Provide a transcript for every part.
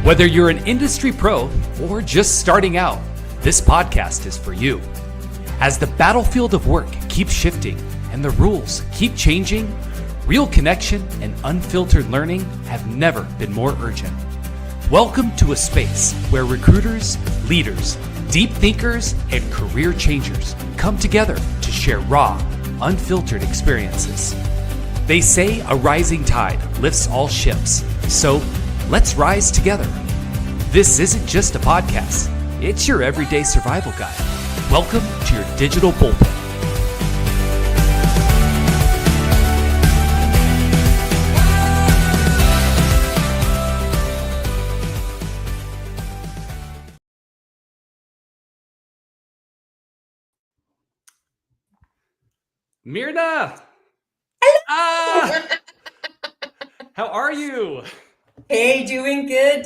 Whether you're an industry pro or just starting out, this podcast is for you. As the battlefield of work keeps shifting and the rules keep changing, real connection and unfiltered learning have never been more urgent. Welcome to a space where recruiters, leaders, deep thinkers, and career changers come together to share raw, unfiltered experiences. They say a rising tide lifts all ships, so let's rise together. This isn't just a podcast, it's your everyday survival guide. Welcome to Your Digital Bullpen. Myrna! Hello! How are you? Hey, doing good,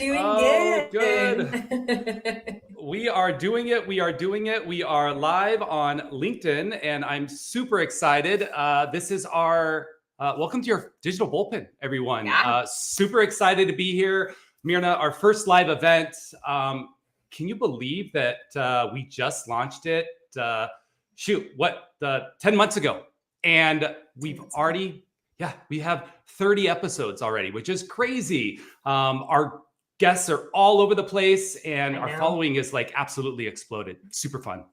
Good. We are doing it. We are live on LinkedIn, and I'm super excited. This is our welcome to Your Digital Bullpen, everyone. Yeah. Super excited to be here. Myrna, our first live event. Can you believe that we just launched it? 10 months ago. And we've already, we have 30 episodes already, which is crazy. Our guests are all over the place and our following is like absolutely exploded. Super fun.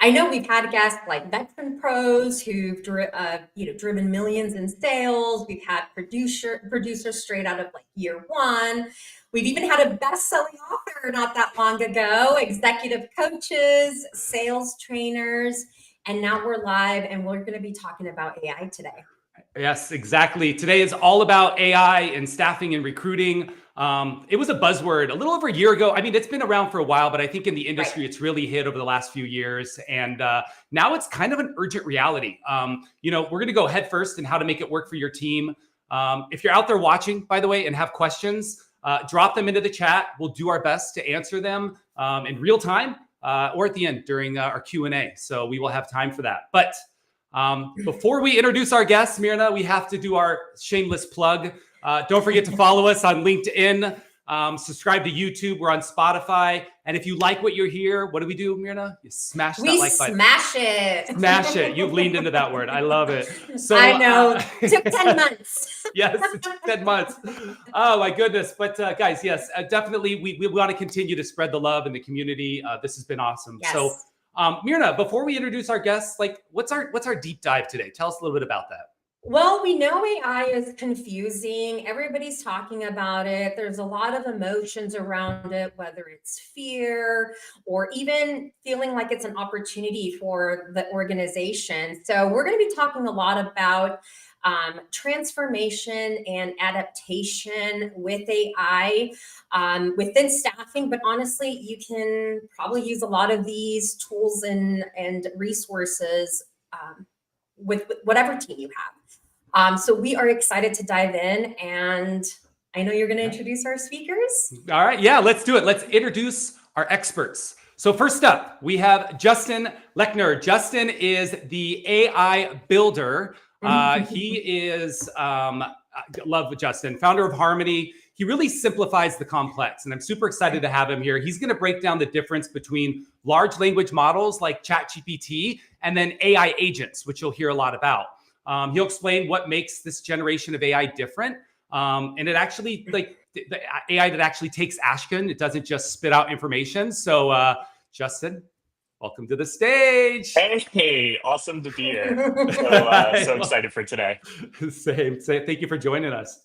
I know we've had guests like veteran pros who've driven millions in sales. We've had producers straight out of like year one. We've even had a best-selling author not that long ago, executive coaches, sales trainers, and now we're live and we're going to be talking about AI today. Yes, exactly. Today is all about AI and staffing and recruiting. It was a buzzword a little over a year ago. I mean, it's been around for a while, but I think in the industry, It's really hit over the last few years. And now it's kind of an urgent reality. We're going to go head first in how to make it work for your team. If you're out there watching, by the way, and have questions, drop them into the chat. We'll do our best to answer them in real time or at the end during our Q&A. So we will have time for that. But before we introduce our guests, Myrna, we have to do our shameless plug. Don't forget to follow us on LinkedIn, subscribe to YouTube. We're on Spotify. And if you like what you're here, what do we do, Myrna? You smash that like button. Smash it. Smash it. You've leaned into that word. I love it. So I know. Took 10 months. Yes, it took 10 months. Oh, my goodness. But guys, yes, definitely. We want to continue to spread the love in the community. This has been awesome. Yes. So Myrna, before we introduce our guests, like what's our deep dive today? Tell us a little bit about that. Well, we know AI is confusing. Everybody's talking about it. There's a lot of emotions around it, whether it's fear or even feeling like it's an opportunity for the organization. So we're going to be talking a lot about transformation and adaptation with AI within staffing. But honestly, you can probably use a lot of these tools and resources with whatever team you have. So we are excited to dive in, and I know you're going to introduce our speakers. All right. Yeah, let's do it. Let's introduce our experts. So first up, we have Justin Lechner. Justin is the AI builder. He is, love Justin, founder of Harmony. He really simplifies the complex, and I'm super excited to have him here. He's going to break down the difference between large language models like ChatGPT and then AI agents, which you'll hear a lot about. He'll explain what makes this generation of AI different. And it actually, like the AI that actually takes action, it doesn't just spit out information. So Justin, welcome to the stage. Hey, awesome to be here. So excited for today. Same. Thank you for joining us.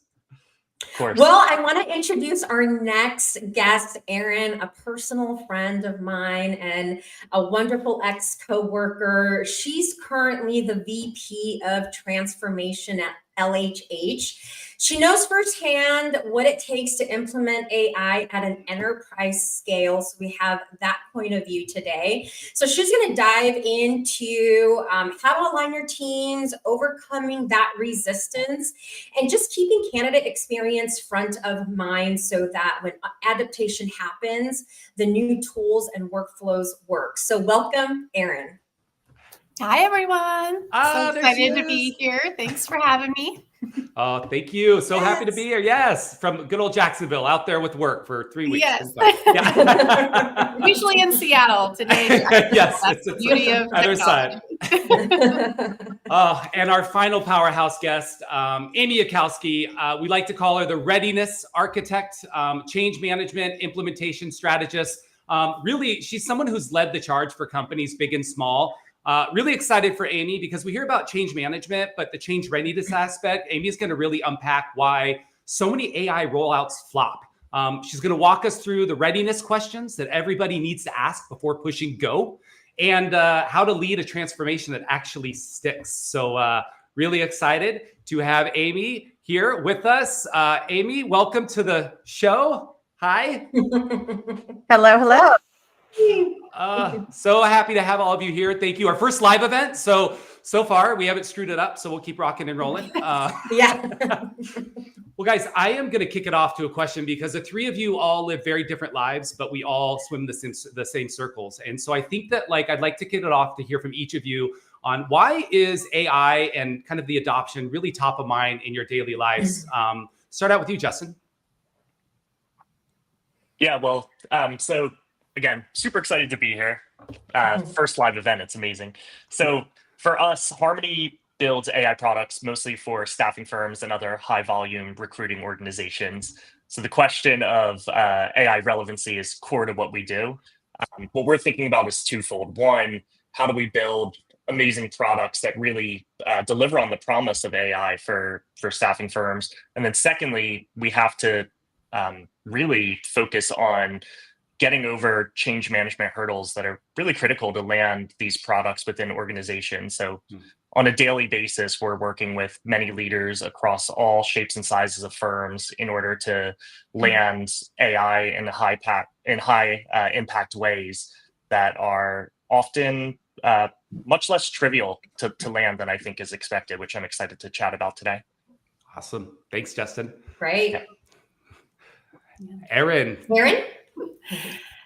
Of course. Well, I want to introduce our next guest, Erin, a personal friend of mine and a wonderful ex-coworker. She's currently the VP of Transformation at LHH. She knows firsthand what it takes to implement AI at an enterprise scale. So we have that point of view today. So she's going to dive into how to align your teams, overcoming that resistance, and just keeping candidate experience front of mind so that when adaptation happens, the new tools and workflows work. So welcome, Erin. Hi, everyone. So excited to be here. Thanks for having me. Oh, thank you. So happy to be here. Yes, from good old Jacksonville, out there with work for 3 weeks. Yes. Yeah. Usually in Seattle today. Yes, That's the beauty of other technology. side. And our final powerhouse guest, Amy Akowski. We like to call her the readiness architect, change management, implementation strategist. Really, she's someone who's led the charge for companies big and small. Really excited for Amy because we hear about change management, but the change readiness aspect, Amy is going to really unpack why so many AI rollouts flop. She's going to walk us through the readiness questions that everybody needs to ask before pushing go, and how to lead a transformation that actually sticks. So really excited to have Amy here with us. Amy, welcome to the show. Hi. Hello, hello. So happy to have all of you here. Thank you. Our first live event. So far we haven't screwed it up, so we'll keep rocking and rolling. Yeah. Well, guys, I am going to kick it off to a question because the three of you all live very different lives, but we all swim the same circles. And so I think that I'd like to kick it off to hear from each of you on why is AI and kind of the adoption really top of mind in your daily lives. Start out with you, Justin. Yeah, well, so again, super excited to be here. First live event, it's amazing. So for us, Harmony builds AI products mostly for staffing firms and other high volume recruiting organizations. So the question of AI relevancy is core to what we do. What we're thinking about is twofold. One, how do we build amazing products that really deliver on the promise of AI for staffing firms? And then secondly, we have to really focus on getting over change management hurdles that are really critical to land these products within organizations. So on a daily basis, we're working with many leaders across all shapes and sizes of firms in order to land AI in high impact ways that are often much less trivial to land than I think is expected, which I'm excited to chat about today. Awesome. Thanks, Justin. Great. Yeah. Erin.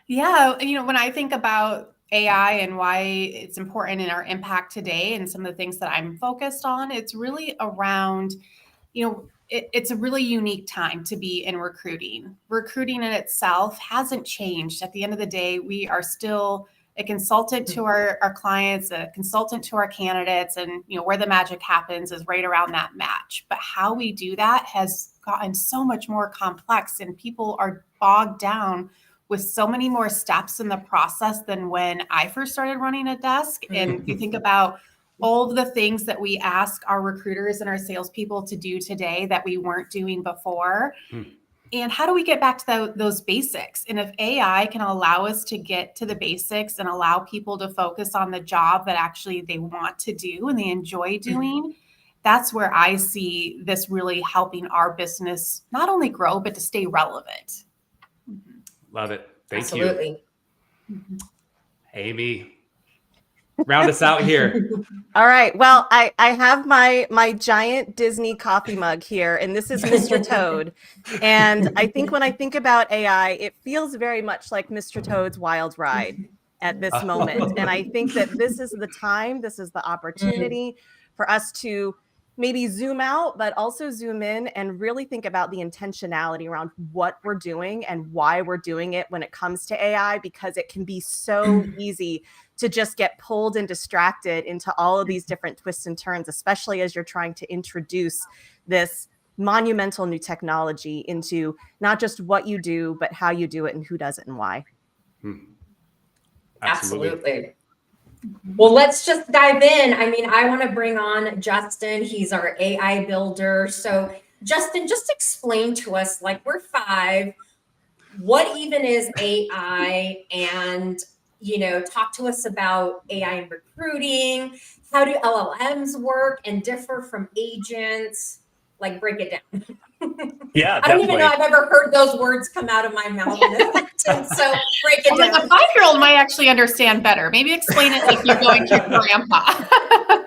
Yeah, when I think about AI and why it's important in our impact today and some of the things that I'm focused on, it's really around, it's a really unique time to be in recruiting. Recruiting in itself hasn't changed. At the end of the day, we are still a consultant to our clients, a consultant to our candidates, and where the magic happens is right around that match. But how we do that has gotten so much more complex, and people are bogged down with so many more steps in the process than when I first started running a desk. And you think about all of the things that we ask our recruiters and our salespeople to do today that we weren't doing before. And how do we get back to those basics? And if AI can allow us to get to the basics and allow people to focus on the job that actually they want to do and they enjoy doing, that's where I see this really helping our business not only grow, but to stay relevant. Love it. Thank Absolutely. you. Amy, round us out here. All right. Well, I have my giant Disney coffee mug here, and this is Mr. Toad. And I think when I think about AI, it feels very much like Mr. Toad's Wild Ride at this moment. And I think that this is the time, this is the opportunity for us to maybe zoom out, but also zoom in and really think about the intentionality around what we're doing and why we're doing it when it comes to AI, because it can be so easy to just get pulled and distracted into all of these different twists and turns, especially as you're trying to introduce this monumental new technology into not just what you do, but how you do it and who does it and why. Absolutely. Well, let's just dive in. I mean, I want to bring on Justin. He's our AI builder. So Justin, just explain to us, we're 5, what even is AI? And, talk to us about AI in recruiting. How do LLMs work and differ from agents? Break it down. Yeah, I don't even know I've ever heard those words come out of my mouth in a sentence. So break it down. A 5-year-old might actually understand better. Maybe explain it like you're going to your grandpa.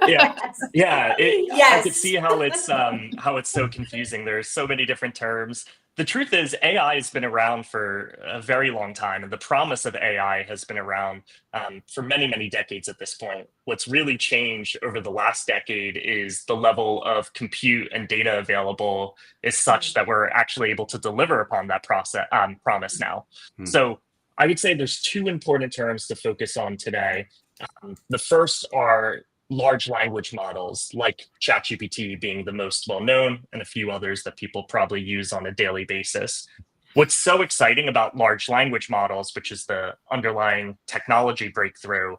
Yeah. Yes. I could see how it's so confusing. There's so many different terms. The truth is, AI has been around for a very long time, and the promise of AI has been around for many, many decades at this point. What's really changed over the last decade is the level of compute and data available is such that we're actually able to deliver upon that promise now. So I would say there's two important terms to focus on today. The first are large language models, like ChatGPT being the most well-known, and a few others that people probably use on a daily basis. What's so exciting about large language models, which is the underlying technology breakthrough,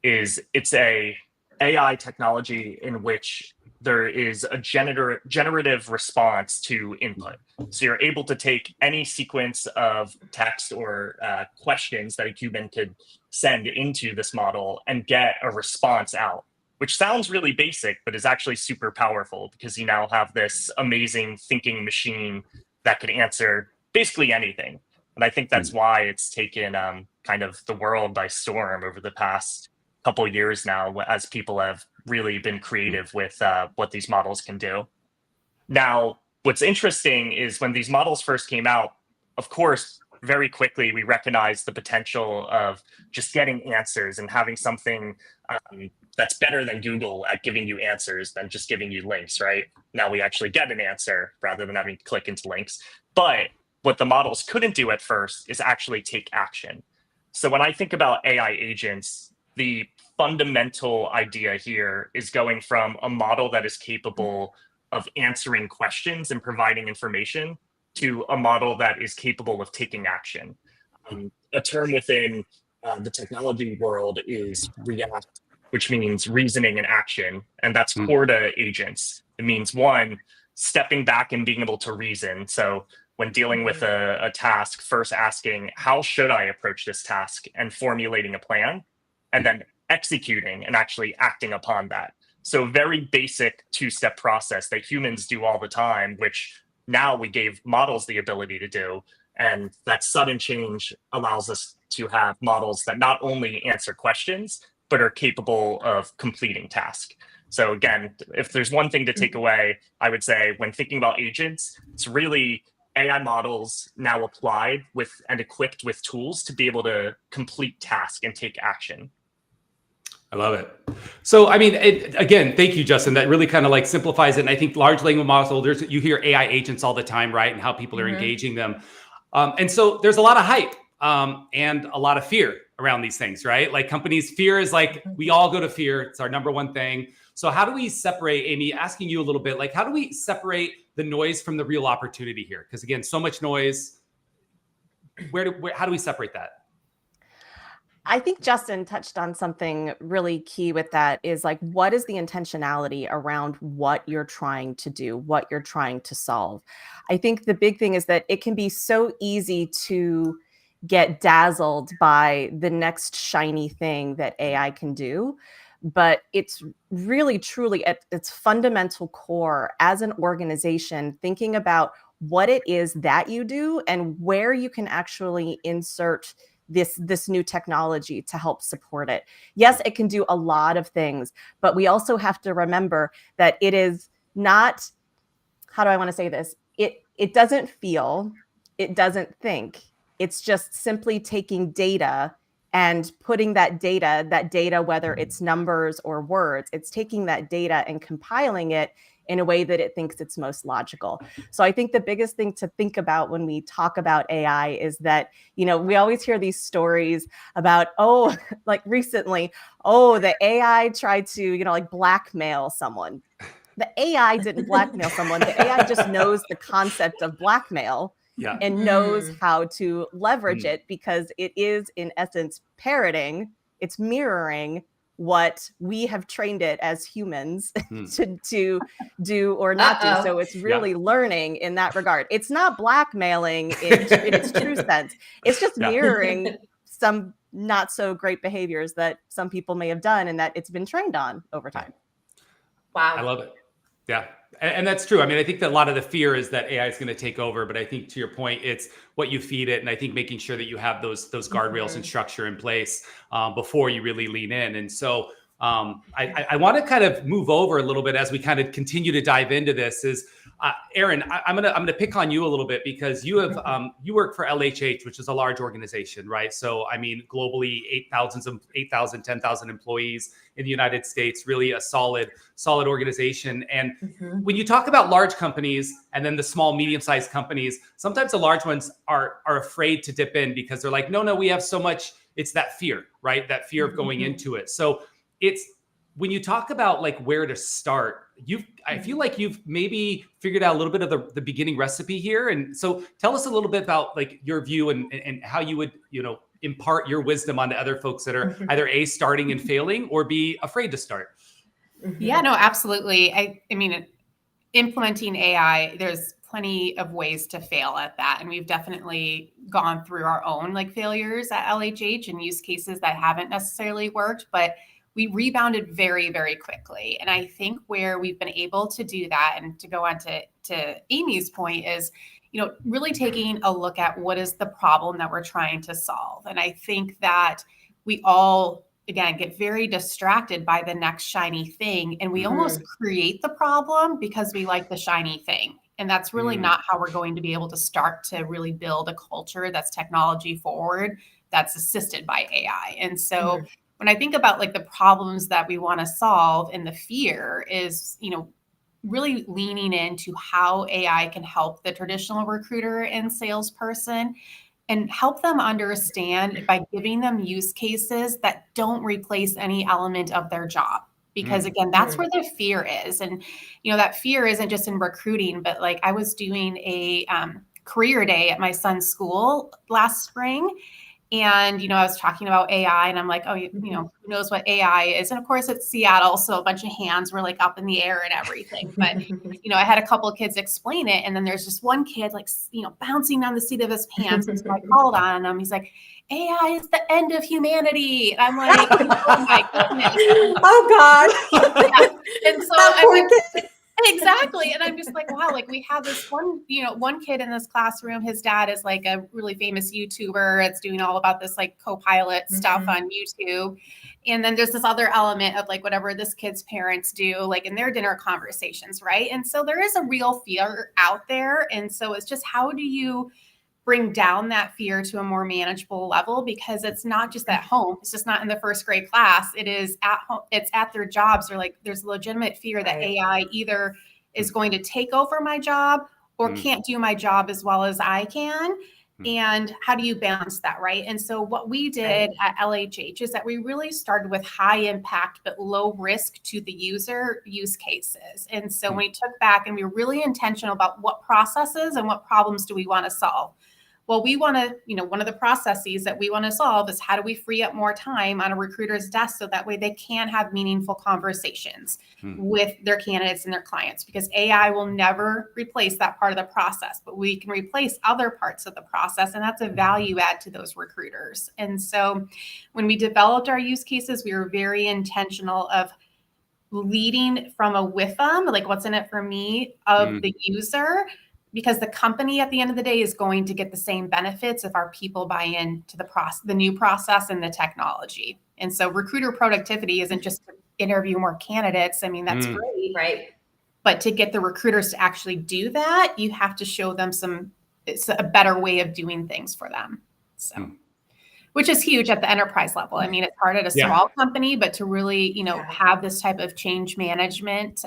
is it's a AI technology in which there is a generative response to input. So you're able to take any sequence of text or questions that a human could send into this model and get a response out, which sounds really basic, but is actually super powerful because you now have this amazing thinking machine that could answer basically anything. And I think that's why it's taken kind of the world by storm over the past couple of years now, as people have really been creative with what these models can do. Now, what's interesting is when these models first came out, of course, very quickly we recognized the potential of just getting answers and having something that's better than Google at giving you answers than just giving you links, right? Now we actually get an answer rather than having to click into links. But what the models couldn't do at first is actually take action. So when I think about AI agents, the fundamental idea here is going from a model that is capable of answering questions and providing information to a model that is capable of taking action. A term within the technology world is react, which means reasoning and action. And that's core to agents. It means one, stepping back and being able to reason. So when dealing with a task, first asking, how should I approach this task, and formulating a plan, and then executing and actually acting upon that. So very basic two-step process that humans do all the time, which now we gave models the ability to do. And that sudden change allows us to have models that not only answer questions, but are capable of completing tasks. So again, if there's one thing to take away, I would say when thinking about agents, it's really AI models now applied with and equipped with tools to be able to complete tasks and take action. I love it. So, I mean, again, thank you, Justin. That really kind of like simplifies it. And I think large language models, you hear AI agents all the time, right? And how people are engaging them. And so there's a lot of hype and a lot of fear around these things, right? Like companies, fear is like, we all go to fear. It's our number one thing. So how do we separate, Amy, asking you a little bit, like, how do we separate the noise from the real opportunity here? Because again, so much noise. How do we separate that? I think Justin touched on something really key with that is like, what is the intentionality around what you're trying to do, what you're trying to solve? I think the big thing is that it can be so easy to get dazzled by the next shiny thing that AI can do. But it's really, truly at its fundamental core as an organization, thinking about what it is that you do and where you can actually insert this new technology to help support it. Yes, it can do a lot of things, but we also have to remember that it is not, how do I want to say this? It doesn't feel, it doesn't think. It's just simply taking data and putting that data, whether it's numbers or words, it's taking that data and compiling it in a way that it thinks it's most logical. So I think the biggest thing to think about when we talk about AI is that, you know, we always hear these stories about, oh, like recently, oh, the AI tried to, you know, like blackmail someone. The AI didn't blackmail someone. The AI just knows the concept of blackmail. Yeah. And knows how to leverage it because it is, in essence, parroting, it's mirroring what we have trained it as humans to do or not do. So it's really learning in that regard. It's not blackmailing in its true sense. It's just mirroring some not so great behaviors that some people may have done and that it's been trained on over time. Wow. I love it. Yeah. And that's true. I mean, I think that a lot of the fear is that AI is going to take over, but I think to your point, it's what you feed it. And I think making sure that you have those guardrails and structure in place before you really lean in. And so I want to kind of move over a little bit as we kind of continue to dive into this is Erin, I'm gonna pick on you a little bit because you have you work for LHH, which is a large organization, right? So I mean, globally, 8,000, 10,000 employees in the United States, really a solid organization. And when you talk about large companies and then the small, medium-sized companies, sometimes the large ones are afraid to dip in because they're like, no, we have so much. It's that fear, right? That fear of going into it. So it's when you talk about like where to start, I feel like you've maybe figured out a little bit of the beginning recipe here. And so tell us a little bit about like your view and how you would, impart your wisdom onto other folks that are either A, starting and failing, or B, afraid to start. Yeah, no, absolutely. I mean, implementing AI, there's plenty of ways to fail at that. And we've definitely gone through our own like failures at LHH and use cases that haven't necessarily worked, but we rebounded very, very quickly. And I think where we've been able to do that, and to go on to Amy's point, is, really taking a look at what is the problem that we're trying to solve. And I think that we all, again, get very distracted by the next shiny thing. And we almost create the problem because we like the shiny thing. And that's really not how we're going to be able to start to really build a culture that's technology forward, that's assisted by AI. And so when I think about like the problems that we want to solve, and the fear is, really leaning into how AI can help the traditional recruiter and salesperson, and help them understand by giving them use cases that don't replace any element of their job. Because again, that's where the fear is. And, that fear isn't just in recruiting, but like I was doing a career day at my son's school last spring. And, I was talking about AI, and I'm like, oh, who knows what AI is? And of course it's Seattle. So a bunch of hands were like up in the air and everything. But, I had a couple of kids explain it. And then there's just one kid like, bouncing on the seat of his pants. And so I called on him. He's like, AI is the end of humanity. And I'm like, oh my goodness. Oh God. Yeah. And so exactly. And I'm just like, wow, like we have this one kid in this classroom. His dad is like a really famous YouTuber. It's doing all about this like co-pilot stuff on YouTube. And then there's this other element of like whatever this kid's parents do, like in their dinner conversations, right? And so there is a real fear out there. And so it's just, how do you bring down that fear to a more manageable level? Because it's not just at home. It's just not in the first grade class. It is at home. It's at their jobs. Or like, there's legitimate fear that AI either is going to take over my job or can't do my job as well as I can. And how do you balance that, right? And so what we did at LHH is that we really started with high impact but low risk to the user use cases. And so we took back and we were really intentional about what processes and what problems do we want to solve. Well, we want to, one of the processes that we want to solve is how do we free up more time on a recruiter's desk so that way they can have meaningful conversations with their candidates and their clients, because AI will never replace that part of the process, but we can replace other parts of the process. And that's a value add to those recruiters. And so when we developed our use cases, we were very intentional of leading from a with them, like what's in it for me of the user, because the company at the end of the day is going to get the same benefits if our people buy into the new process and the technology. And so recruiter productivity isn't just to interview more candidates. I mean, that's great, right? But to get the recruiters to actually do that, you have to show them it's a better way of doing things for them. So, which is huge at the enterprise level. I mean, it's hard at a small company, but to really, have this type of change management,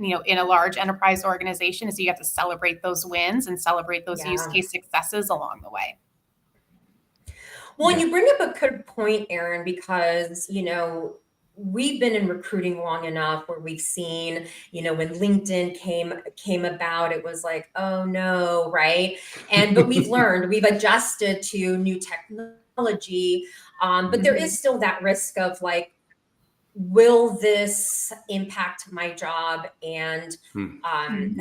in a large enterprise organization, is you have to celebrate those wins and celebrate those use case successes along the way. Well, and you bring up a good point, Erin, because, we've been in recruiting long enough where we've seen, when LinkedIn came about, it was like, oh no, right? But we've learned, we've adjusted to new technology, but there is still that risk of like, will this impact my job? And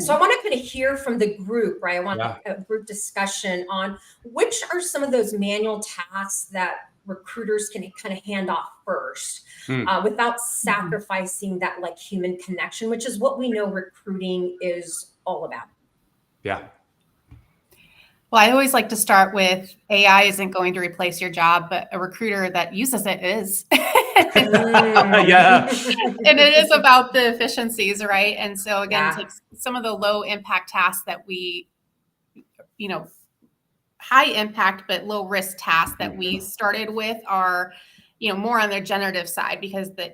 so I want to kind of hear from the group, right? I want a group discussion on which are some of those manual tasks that recruiters can kind of hand off first without sacrificing that like human connection, which is what we know recruiting is all about. Yeah. Well, I always like to start with AI isn't going to replace your job, but a recruiter that uses it is. Yeah. And it is about the efficiencies, right? And so again, Yeah. it's like some of the low impact tasks that we, high impact but low risk tasks that we started with are, more on the generative side, because the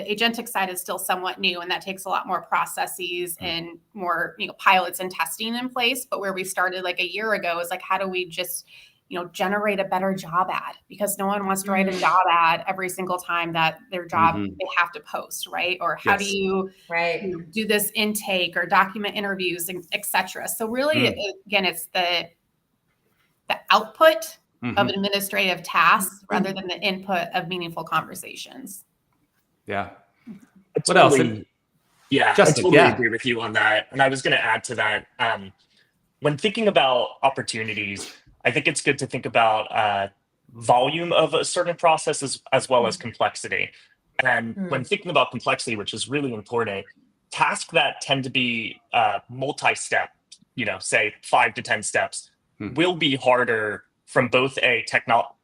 agentic side is still somewhat new, and that takes a lot more processes and more, pilots and testing in place. But where we started like a year ago is like, how do we just, generate a better job ad? Because no one wants to write a job ad every single time that their job they have to post, right? Or how do you Right. do this intake or document interviews, et cetera. So really, again, it's the output of administrative tasks rather than the input of meaningful conversations. Yeah. What else? Yeah, Justin, I totally yeah. agree with you on that. And I was going to add to that. When thinking about opportunities, I think it's good to think about volume of a certain process as well as complexity. And when thinking about complexity, which is really important, tasks that tend to be multi-step, say 5 to 10 steps, will be harder from both a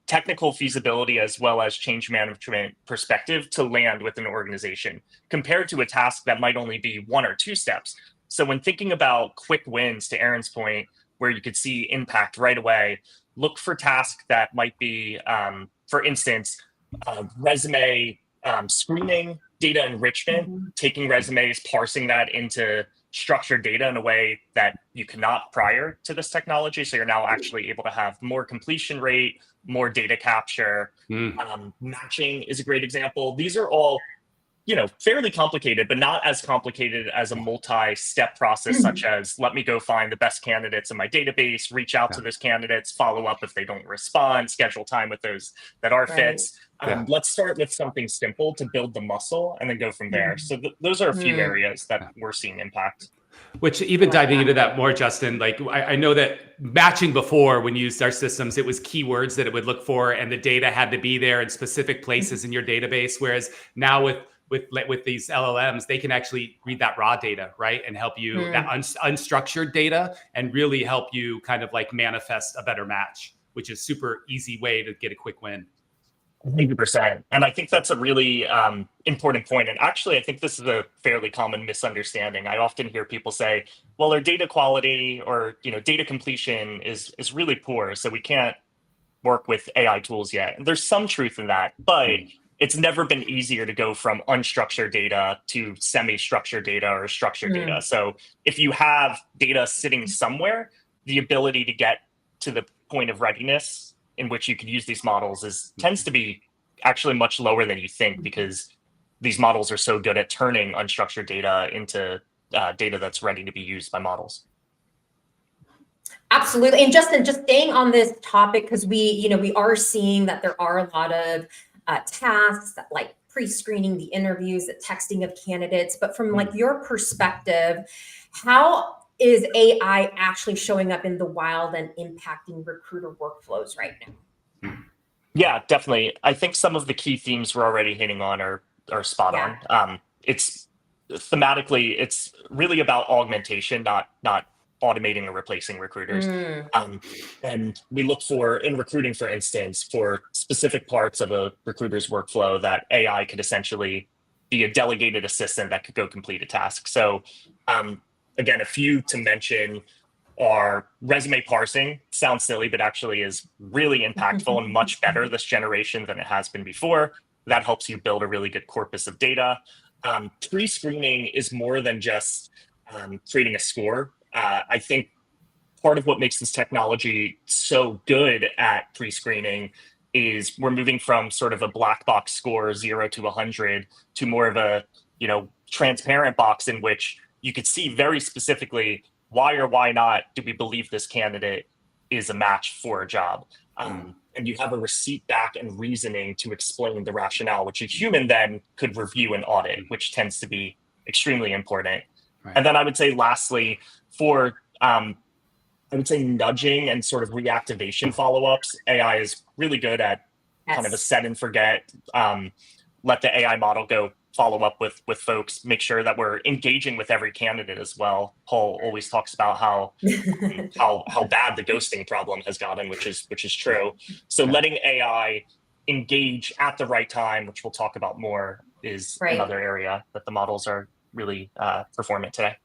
technical feasibility as well as change management perspective to land with an organization compared to a task that might only be 1 or 2 steps. So when thinking about quick wins, to Erin's point, where you could see impact right away, look for tasks that might be, for instance, resume screening, data enrichment, taking resumes, parsing that into structured data in a way that you cannot prior to this technology. So you're now actually able to have more completion rate, more data capture. Matching is a great example. These are all, fairly complicated, but not as complicated as a multi-step process, such as let me go find the best candidates in my database, reach out to those candidates, follow up if they don't respond, schedule time with those that are fits. Let's start with something simple to build the muscle and then go from there. So those are a few areas that we're seeing impact. Which even diving into that more, Justin, like I know that matching before, when you used our systems, it was keywords that it would look for, and the data had to be there in specific places in your database. Whereas now with these LLMs, they can actually read that raw data, right, and help you that unstructured data, and really help you kind of like manifest a better match, which is super easy way to get a quick win. 100%. And I think that's a really important point. And actually, I think this is a fairly common misunderstanding. I often hear people say, well, our data quality or data completion is really poor, so we can't work with AI tools yet. And there's some truth in that, but it's never been easier to go from unstructured data to semi-structured data or structured data. So if you have data sitting somewhere, the ability to get to the point of readiness in which you can use these models tends to be actually much lower than you think, because these models are so good at turning unstructured data into data that's ready to be used by models. Absolutely. And Justin, just staying on this topic, because we are seeing that there are a lot of tasks like pre-screening the interviews, the texting of candidates. But from like your perspective, how is AI actually showing up in the wild and impacting recruiter workflows right now? Yeah, definitely. I think some of the key themes we're already hitting on are spot on. It's thematically, it's really about augmentation, not automating or replacing recruiters. And we look for, in recruiting, for instance, for specific parts of a recruiter's workflow that AI could essentially be a delegated assistant that could go complete a task. So again, a few to mention are resume parsing. Sounds silly, but actually is really impactful and much better this generation than it has been before. That helps you build a really good corpus of data. Pre-screening is more than just creating a score. I think part of what makes this technology so good at pre-screening is we're moving from sort of a black box score 0 to 100 to more of a transparent box in which you could see very specifically why or why not do we believe this candidate is a match for a job. And you have a receipt back and reasoning to explain the rationale, which a human then could review and audit, which tends to be extremely important. Right. And then I would say lastly, for I would say nudging and sort of reactivation follow-ups, AI is really good at kind of a set and forget, let the AI model go follow up with folks, make sure that we're engaging with every candidate as well. Paul always talks about how bad the ghosting problem has gotten, which is true. So letting AI engage at the right time, which we'll talk about more, is another area that the models are really performant today.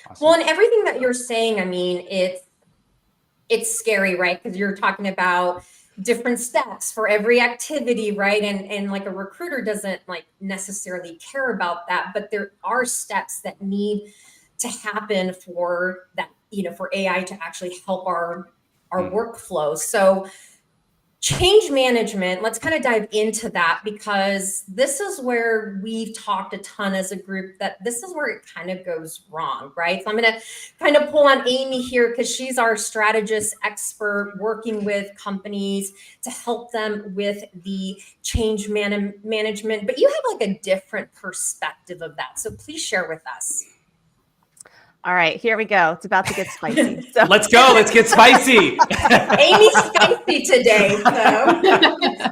Awesome. Well, and everything that you're saying, I mean, it's scary, right? Because you're talking about different steps for every activity, right? And like a recruiter doesn't like necessarily care about that, but there are steps that need to happen for that, you know, for AI to actually help our workflow. So change management, let's kind of dive into that, because this is where we've talked a ton as a group that this is where it kind of goes wrong, right? So I'm going to kind of pull on Amy here because she's our strategist expert working with companies to help them with the change management, but you have like a different perspective of that. So please share with us. All right, here we go. It's about to get spicy. So. Let's go. Let's get spicy. Amy's spicy today, so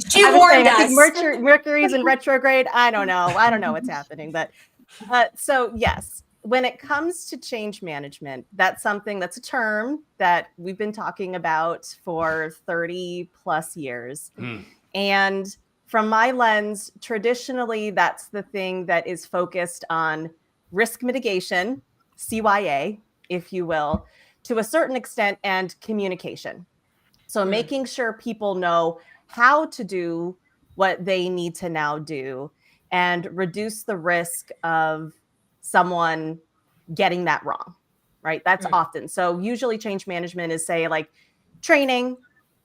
she warned us. I think Mercury's in retrograde. I don't know what's happening, but so yes, when it comes to change management, that's a term that we've been talking about for 30 plus years. And from my lens, traditionally, that's the thing that is focused on risk mitigation, CYA, if you will, to a certain extent, and communication. So making sure people know how to do what they need to now do and reduce the risk of someone getting that wrong, right? That's often. So usually change management is, say, like training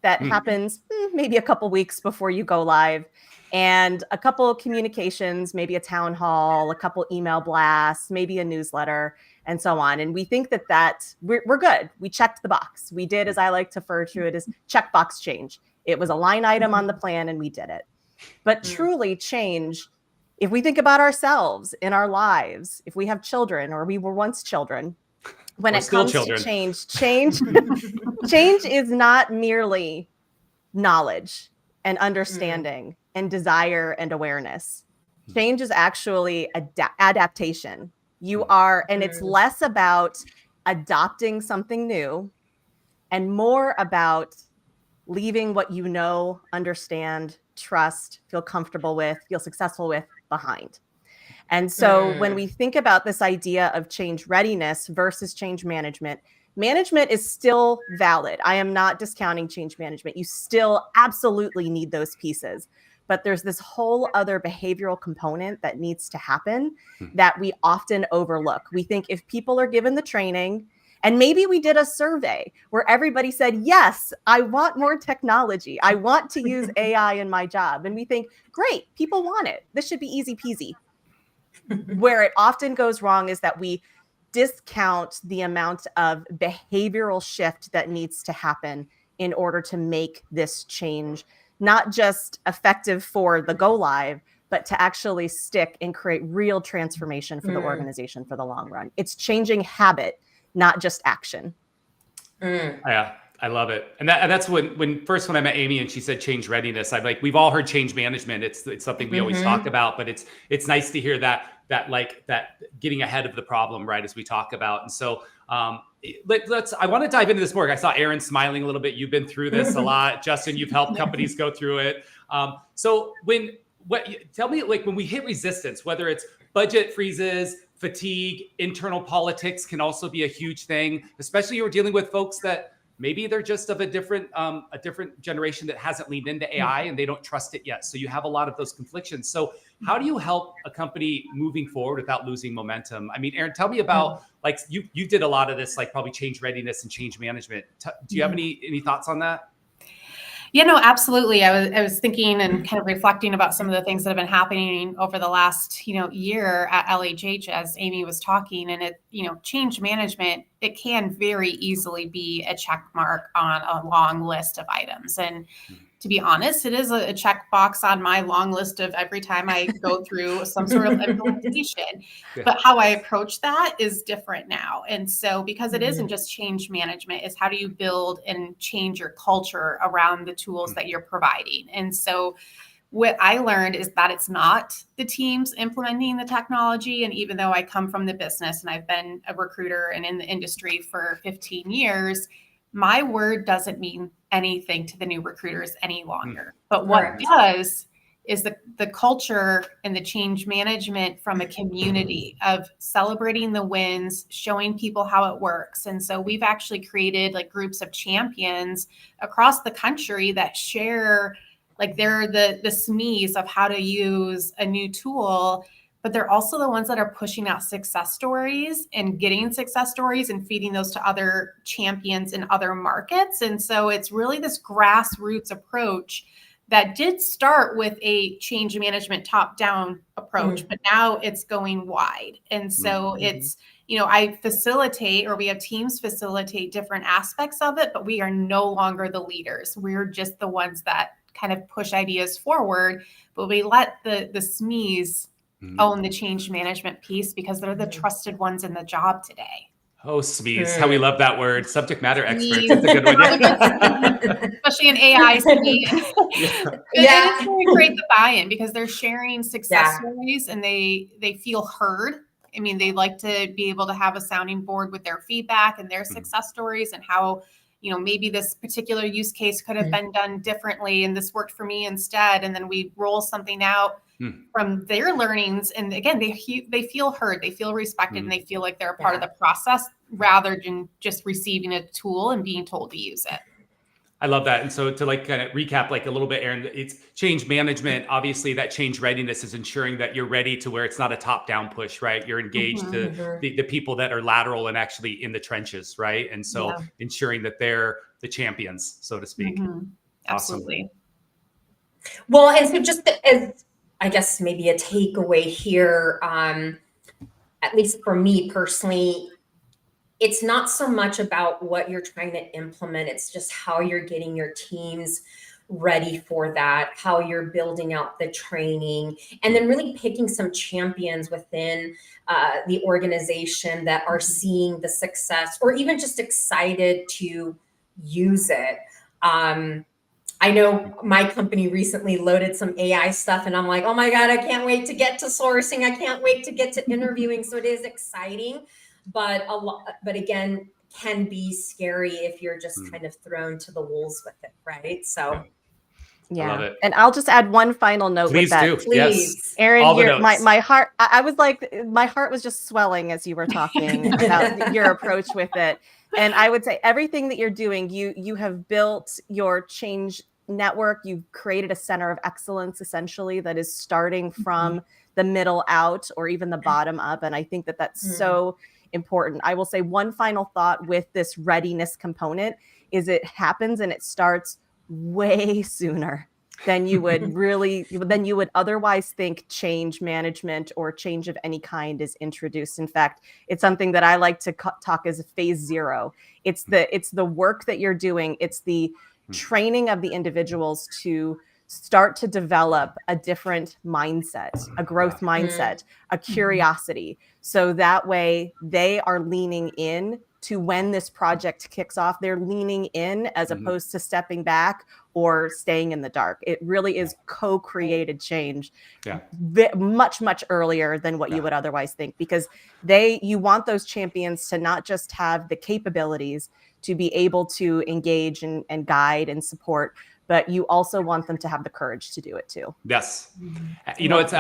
that happens maybe a couple weeks before you go live, and a couple of communications, maybe a town hall, a couple email blasts, maybe a newsletter, and so on. And we think that we're good. We checked the box. We did, as I like to refer to it, as checkbox change. It was a line item on the plan and we did it. But truly change, if we think about ourselves in our lives, if we have children or we were once children, when it comes to change is not merely knowledge and understanding and desire and awareness. Change is actually adaptation. And it's less about adopting something new and more about leaving what you know, understand, trust, feel comfortable with, feel successful with behind. And so when we think about this idea of change readiness versus change management, management is still valid. I am not discounting change management. You still absolutely need those pieces. But there's this whole other behavioral component that needs to happen that we often overlook. We think if people are given the training, and maybe we did a survey where everybody said, yes, I want more technology. I want to use AI in my job. And we think, great, people want it. This should be easy peasy. Where it often goes wrong is that we discount the amount of behavioral shift that needs to happen in order to make this change not just effective for the go live, but to actually stick and create real transformation for the organization for the long run. It's changing habit, not just action. Yeah, I love it. And that's when I met Amy and she said change readiness, I'm like, we've all heard change management. It's something we always talk about, but it's nice to hear that getting ahead of the problem, right, as we talk about. And so I want to dive into this more. I saw Erin smiling a little bit. You've been through this a lot. Justin, you've helped companies go through it. So tell me, like, when we hit resistance, whether it's budget freezes, fatigue, internal politics can also be a huge thing, especially you're dealing with folks that maybe they're just of a different generation that hasn't leaned into AI and they don't trust it yet. So you have a lot of those conflictions. So how do you help a company moving forward without losing momentum? I mean, Erin, tell me about, like, you did a lot of this, like probably change readiness and change management. Do you have any thoughts on that? Yeah, no, absolutely. I was thinking and kind of reflecting about some of the things that have been happening over the last, year at LHH as Amy was talking, and change management, it can very easily be a check mark on a long list of items. And to be honest, it is a checkbox on my long list of every time I go through some sort of implementation. Yeah. But how I approach that is different now. And so because it isn't just change management, it's how do you build and change your culture around the tools that you're providing. And so what I learned is that it's not the teams implementing the technology. And even though I come from the business and I've been a recruiter and in the industry for 15 years, my word doesn't mean anything to the new recruiters any longer. But what Correct. does is the culture and the change management from a community of celebrating the wins, showing people how it works. And so we've actually created like groups of champions across the country that share, like they're the SMEs of how to use a new tool, but they're also the ones that are pushing out success stories and getting success stories and feeding those to other champions in other markets. And so it's really this grassroots approach that did start with a change management top-down approach, but now it's going wide. And so it's, you know, I facilitate, or we have teams facilitate different aspects of it, but we are no longer the leaders. We're just the ones that kind of push ideas forward, but we let the SMEs own the change management piece because they're the trusted ones in the job today. Oh, SMEs, how we love that word. Subject matter experts. It's a good one. Especially in AI. Yeah. It's really great the buy-in because they're sharing success stories and they feel heard. I mean, they like to be able to have a sounding board with their feedback and their success stories and how, you know, maybe this particular use case could have been done differently and this worked for me instead. And then we roll something out from their learnings. And again, they feel heard, they feel respected, and they feel like they're a part of the process rather than just receiving a tool and being told to use it. I love that. And so to like kind of recap like a little bit, Erin, it's change management. Obviously that change readiness is ensuring that you're ready to where it's not a top down push, right? You're engaged to the people that are lateral and actually in the trenches, right? And so ensuring that they're the champions, so to speak. Absolutely. Awesome. Well, and so just as I guess maybe a takeaway here, at least for me personally, it's not so much about what you're trying to implement. It's just how you're getting your teams ready for that, how you're building out the training, and then really picking some champions within the organization that are seeing the success or even just excited to use it. I know my company recently loaded some AI stuff and I'm like, oh my God, I can't wait to get to sourcing. I can't wait to get to interviewing. So it is exciting, but again, can be scary if you're just kind of thrown to the wolves with it, right? So I love it. And I'll just add one final note Please with that. do. Please. Yes. Erin, my heart, I was like, my heart was just swelling as you were talking about your approach with it. And I would say everything that you're doing, you have built your change network. You've created a center of excellence, essentially, that is starting from the middle out or even the bottom up. And I think that that's so important. I will say one final thought with this readiness component is it happens and it starts way sooner than you would otherwise think change management or change of any kind is introduced. In fact, it's something that I like to talk as phase 0. It's the work that you're doing. It's the training of the individuals to start to develop a different mindset, a growth mindset, a curiosity. So that way they are leaning in to when this project kicks off, they're leaning in as opposed to stepping back or staying in the dark. It really is co-created change much, much earlier than what you would otherwise think, because you want those champions to not just have the capabilities to be able to engage and guide and support, but you also want them to have the courage to do it too. Yes. You know, it's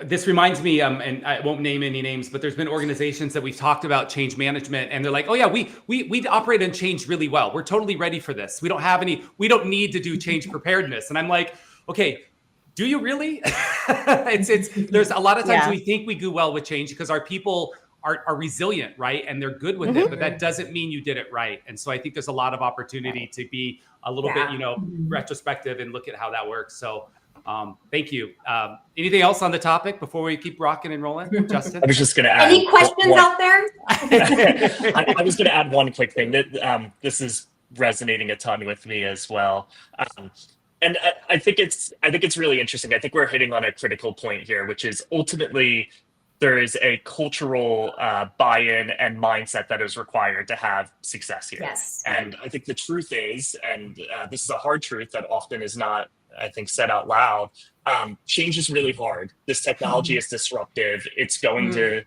this reminds me, and I won't name any names, but there's been organizations that we've talked about change management, and they're like, oh yeah, we operate and change really well. We're totally ready for this. We don't need to do change preparedness. And I'm like, okay, do you really? There's a lot of times we think we do well with change because our people are resilient, right? And they're good with it, but that doesn't mean you did it right. And so I think there's a lot of opportunity to be a little bit, retrospective and look at how that works. So thank you. Anything else on the topic before we keep rocking and rolling, Justin? I was just going to add. Any questions out there? I was going to add one quick thing that this is resonating a ton with me as well. And I think it's really interesting. I think we're hitting on a critical point here, which is ultimately there is a cultural buy-in and mindset that is required to have success here. Yes. And I think the truth is, and this is a hard truth that often is not I think, said out loud, change is really hard. This technology is disruptive. It's going to,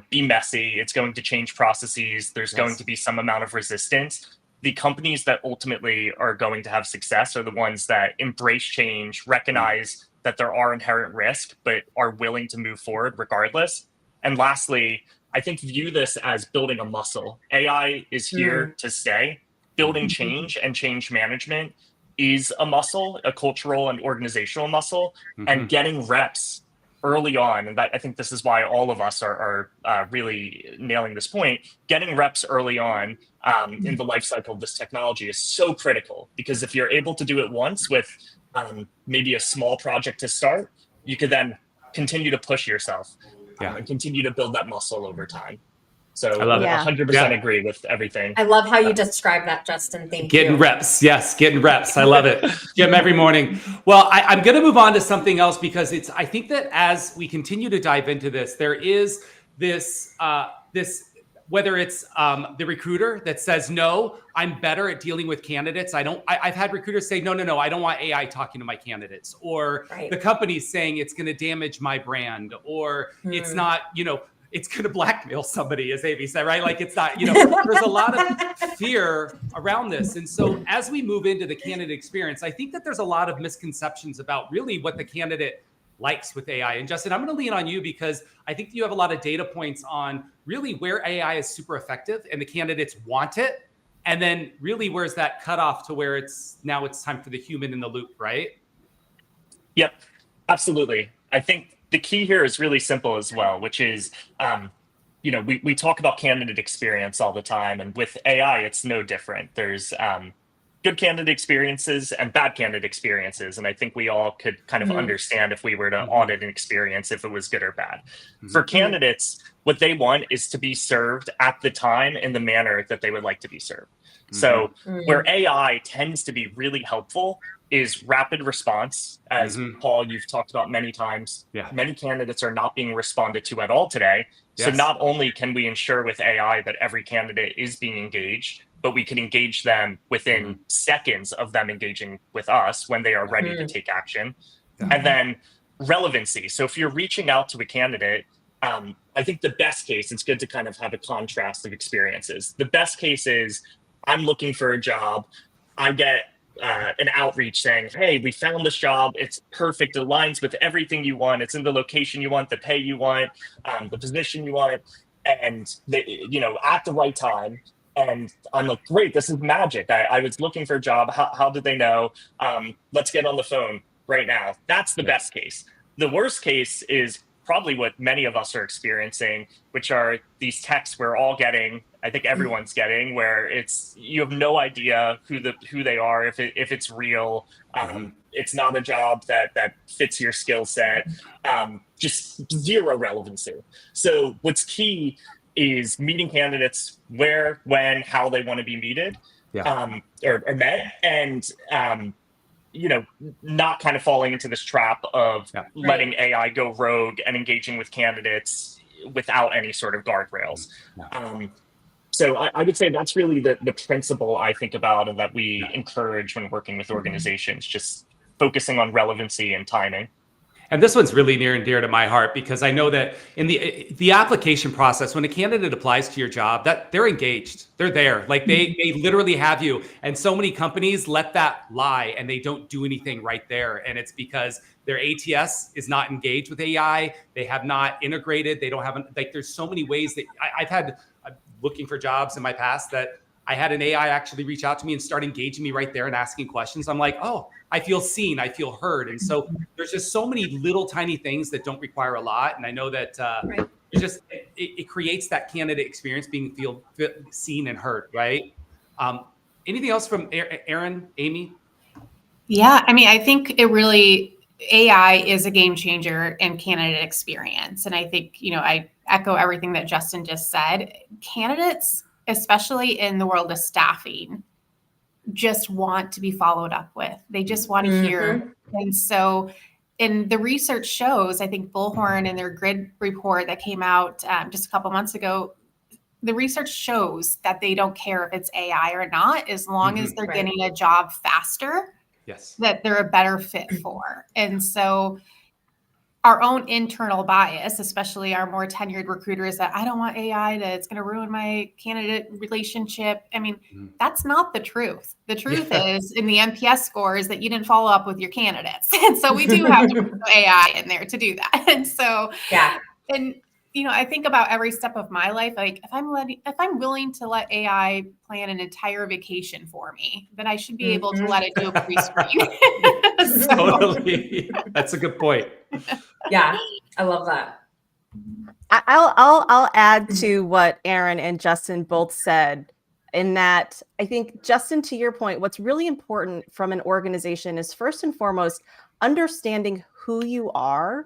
be messy. It's going to change processes. There's going to be some amount of resistance. The companies that ultimately are going to have success are the ones that embrace change, recognize that there are inherent risks, but are willing to move forward regardless. And lastly, I think view this as building a muscle. AI is here to stay. Building change and change management is a muscle, a cultural and organizational muscle, and getting reps early on. And I think this is why all of us are really nailing this point. Getting reps early on in the life cycle of this technology is so critical, because if you're able to do it once with maybe a small project to start, you could then continue to push yourself and continue to build that muscle over time. So I love it. 100% agree with everything. I love how you describe that, Justin. Thank you. Getting reps. Yes, getting reps. I love it. Gym every morning. Well, I'm going to move on to something else, because I think that as we continue to dive into this, there is this, whether it's the recruiter that says, no, I'm better at dealing with candidates. I've had recruiters say, no, I don't want AI talking to my candidates, or the company's saying it's going to damage my brand, or it's not, it's going to blackmail somebody, as Amy said, right? Like, it's not, there's a lot of fear around this. And so as we move into the candidate experience, I think that there's a lot of misconceptions about really what the candidate likes with AI. And Justin, I'm going to lean on you, because I think you have a lot of data points on really where AI is super effective and the candidates want it. And then really, where's that cutoff to where it's time for the human in the loop, right? Yep, absolutely. I think the key here is really simple as well, which is, we talk about candidate experience all the time, and with AI, it's no different. There's good candidate experiences and bad candidate experiences. And I think we all could kind of understand if we were to audit an experience, if it was good or bad. For candidates, what they want is to be served at the time in the manner that they would like to be served. So where AI tends to be really helpful is rapid response. As Paul, you've talked about many times, many candidates are not being responded to at all today. So not only can we ensure with AI that every candidate is being engaged, but we can engage them within seconds of them engaging with us when they are ready to take action. And then relevancy. So if you're reaching out to a candidate, I think the best case, it's good to kind of have a contrast of experiences. The best case is, I'm looking for a job. I get an outreach saying, hey, we found this job. It's perfect. It aligns with everything you want. It's in the location you want, the pay you want, the position you want, and at the right time. And I'm like, great, this is magic. I was looking for a job. How did they know? Let's get on the phone right now. That's the best case. The worst case is probably what many of us are experiencing, which are these texts we're all getting. I think everyone's getting, where you have no idea who they are, if it's real. It's not a job that fits your skill set. Just zero relevancy. So what's key is meeting candidates where, when, how they want to be meted or met, and not kind of falling into this trap of letting AI go rogue and engaging with candidates without any sort of guardrails. So I would say that's really the principle I think about and that we encourage when working with organizations, just focusing on relevancy and timing. And this one's really near and dear to my heart, because I know that in the application process, when a candidate applies to your job, that they're engaged, they're there, like they literally have you. And so many companies let that lie and they don't do anything right there. And it's because their ATS is not engaged with AI. They have not integrated. They don't have, there's so many ways that I've had looking for jobs in my past that I had an AI actually reach out to me and start engaging me right there and asking questions. I'm like, oh, I feel seen, I feel heard. And so there's just so many little tiny things that don't require a lot. And I know that it creates that candidate experience being feel seen and heard, right? Anything else from Erin, Amy? Yeah, I mean, I think AI is a game changer in candidate experience. And I think, I echo everything that Justin just said. Candidates, especially in the world of staffing, just want to be followed up with. They just want to hear. And so, and the research shows, I think Bullhorn in their grid report that came out just a couple months ago, the research shows that they don't care if it's AI or not, as long as they're getting a job faster Yes. that they're a better fit for. And so our own internal bias, especially our more tenured recruiters, that I don't want AI it's going to ruin my candidate relationship. I mean, that's not the truth. The truth is in the NPS scores that you didn't follow up with your candidates. And so we do have to put AI in there to do that. And so, and I think about every step of my life. Like if I'm willing to let AI plan an entire vacation for me, then I should be able to let it do a pre-screen. Totally. That's a good point. Yeah, I love that. I'll add to what Erin and Justin both said, in that I think, Justin, to your point, what's really important from an organization is first and foremost understanding who you are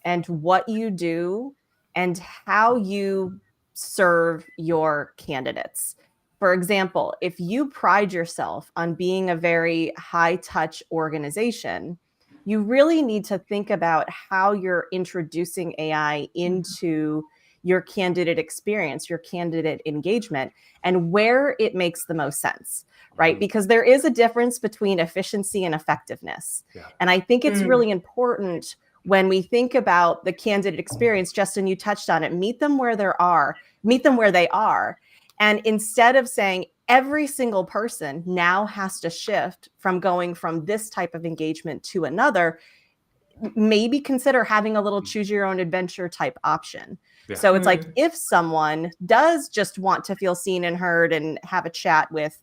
and what you do and how you serve your candidates. For example, if you pride yourself on being a very high touch organization, you really need to think about how you're introducing AI into your candidate experience, your candidate engagement, and where it makes the most sense, right? Because there is a difference between efficiency and effectiveness. And I think it's really important when we think about the candidate experience. Justin, you touched on it. Meet them where they are. And instead of saying every single person now has to shift from going from this type of engagement to another, maybe consider having a little choose your own adventure type option. So it's like, if someone does just want to feel seen and heard and have a chat with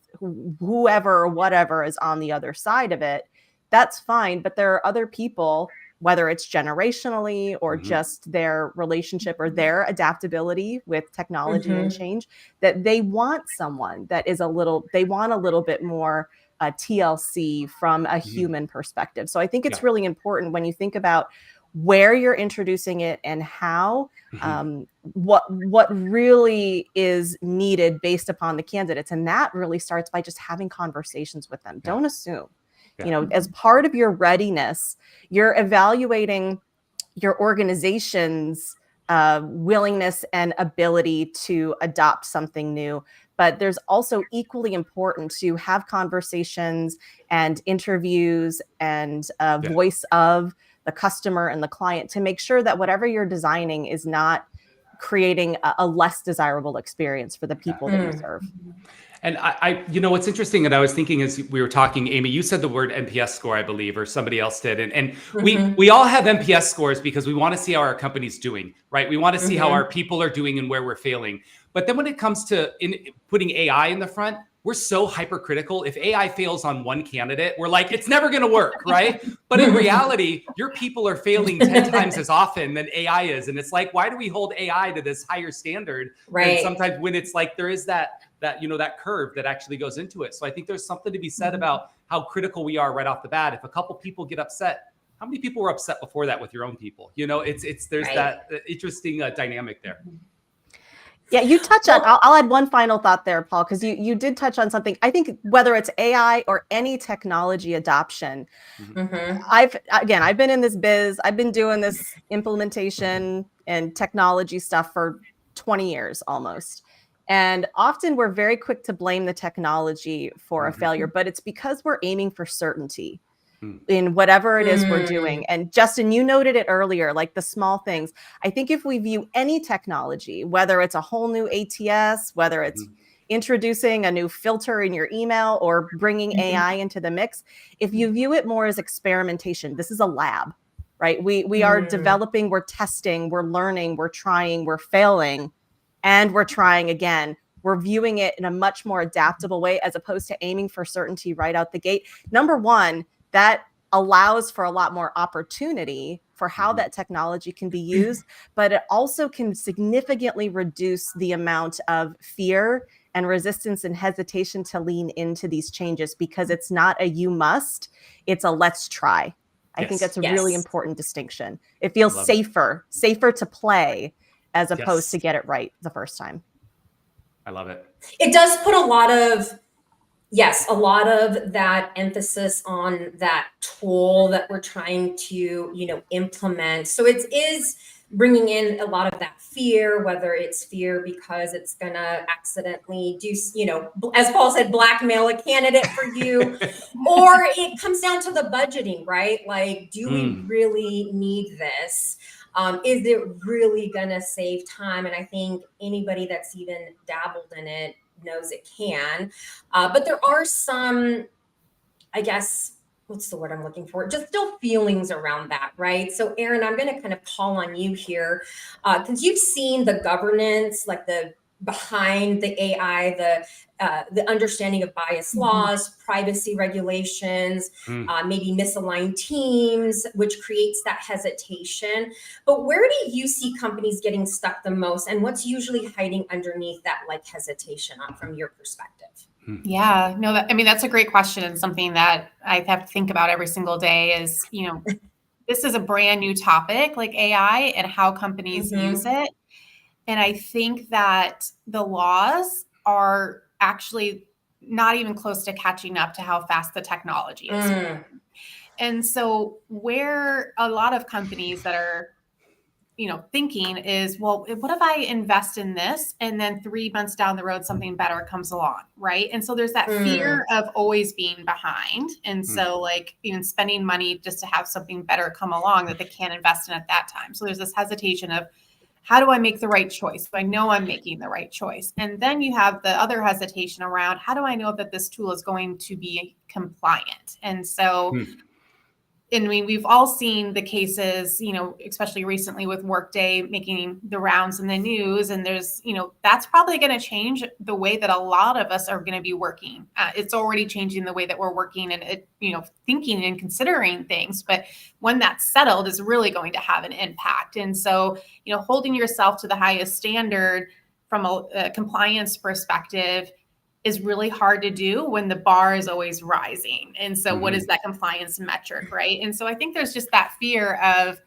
whoever or whatever is on the other side of it, that's fine. But there are other people, whether it's generationally or just their relationship or their adaptability with technology and change, that they want someone that is they want a little bit more TLC from a human perspective. So I think it's really important when you think about where you're introducing it and how, what really is needed based upon the candidates. And that really starts by just having conversations with them. Don't assume. As part of your readiness, you're evaluating your organization's willingness and ability to adopt something new. But there's also equally important to have conversations and interviews and voice of the customer and the client to make sure that whatever you're designing is not creating a less desirable experience for the people that you serve. And I, what's interesting, and I was thinking as we were talking, Amy, you said the word NPS score, I believe, or somebody else did. And we all have NPS scores because we want to see how our company's doing, right? We want to see how our people are doing and where we're failing. But then when it comes to putting AI in the front, we're so hypercritical. If AI fails on one candidate, we're like, it's never going to work, right? But in reality, your people are failing 10 times as often than AI is. And it's like, why do we hold AI to this higher standard? Right. And sometimes when it's like, there is that curve that actually goes into it. So I think there's something to be said about how critical we are right off the bat. If a couple people get upset, how many people were upset before that with your own people? There's that interesting dynamic there. Yeah, you touch on, I'll add one final thought there, Paul, because you did touch on something. I think whether it's AI or any technology adoption, I've been in this biz, I've been doing this implementation and technology stuff for 20 years almost. And often we're very quick to blame the technology for a failure, but it's because we're aiming for certainty in whatever it is we're doing. And Justin, you noted it earlier, like the small things. I think if we view any technology, whether it's a whole new ATS, whether it's introducing a new filter in your email or bringing AI into the mix, if you view it more as experimentation, this is a lab, right? We are developing, we're testing, we're learning, we're trying, we're failing, and we're trying again. We're viewing it in a much more adaptable way as opposed to aiming for certainty right out the gate. Number one, that allows for a lot more opportunity for how that technology can be used, but it also can significantly reduce the amount of fear and resistance and hesitation to lean into these changes, because it's not a you must, it's a let's try. I think that's a really important distinction. It feels safer to play as opposed to get it right the first time. I love it. It does put a lot of that emphasis on that tool that we're trying to, implement. So it is bringing in a lot of that fear, whether it's fear because it's going to accidentally do, as Paul said, blackmail a candidate for you, or it comes down to the budgeting, right? Like, do we really need this? Is it really going to save time? And I think anybody that's even dabbled in it knows it can. But there are some, I guess, what's the word I'm looking for? Just still feelings around that, right? So Erin, I'm going to kind of call on you here because you've seen the governance, like the behind the AI, the understanding of bias laws, privacy regulations, maybe misaligned teams, which creates that hesitation. But where do you see companies getting stuck the most, and what's usually hiding underneath that like hesitation from your perspective? Yeah, no, that's a great question, and something that I have to think about every single day is, this is a brand new topic like AI and how companies use it. And I think that the laws are actually not even close to catching up to how fast the technology is. And so where a lot of companies that are thinking is, well, what if I invest in this and then 3 months down the road, something better comes along, right? And so there's that fear of always being behind. And so like even spending money just to have something better come along that they can't invest in at that time. So there's this hesitation of, how do I make the right choice? So I know I'm making the right choice. And then you have the other hesitation around, how do I know that this tool is going to be compliant? And so and we've all seen the cases, especially recently with Workday making the rounds in the news. And there's, that's probably going to change the way that a lot of us are going to be working. It's already changing the way that we're working and, thinking and considering things. But when that's settled is really going to have an impact. And so, holding yourself to the highest standard from a compliance perspective is really hard to do when the bar is always rising. And so what is that compliance metric, right? And so I think there's just that fear of,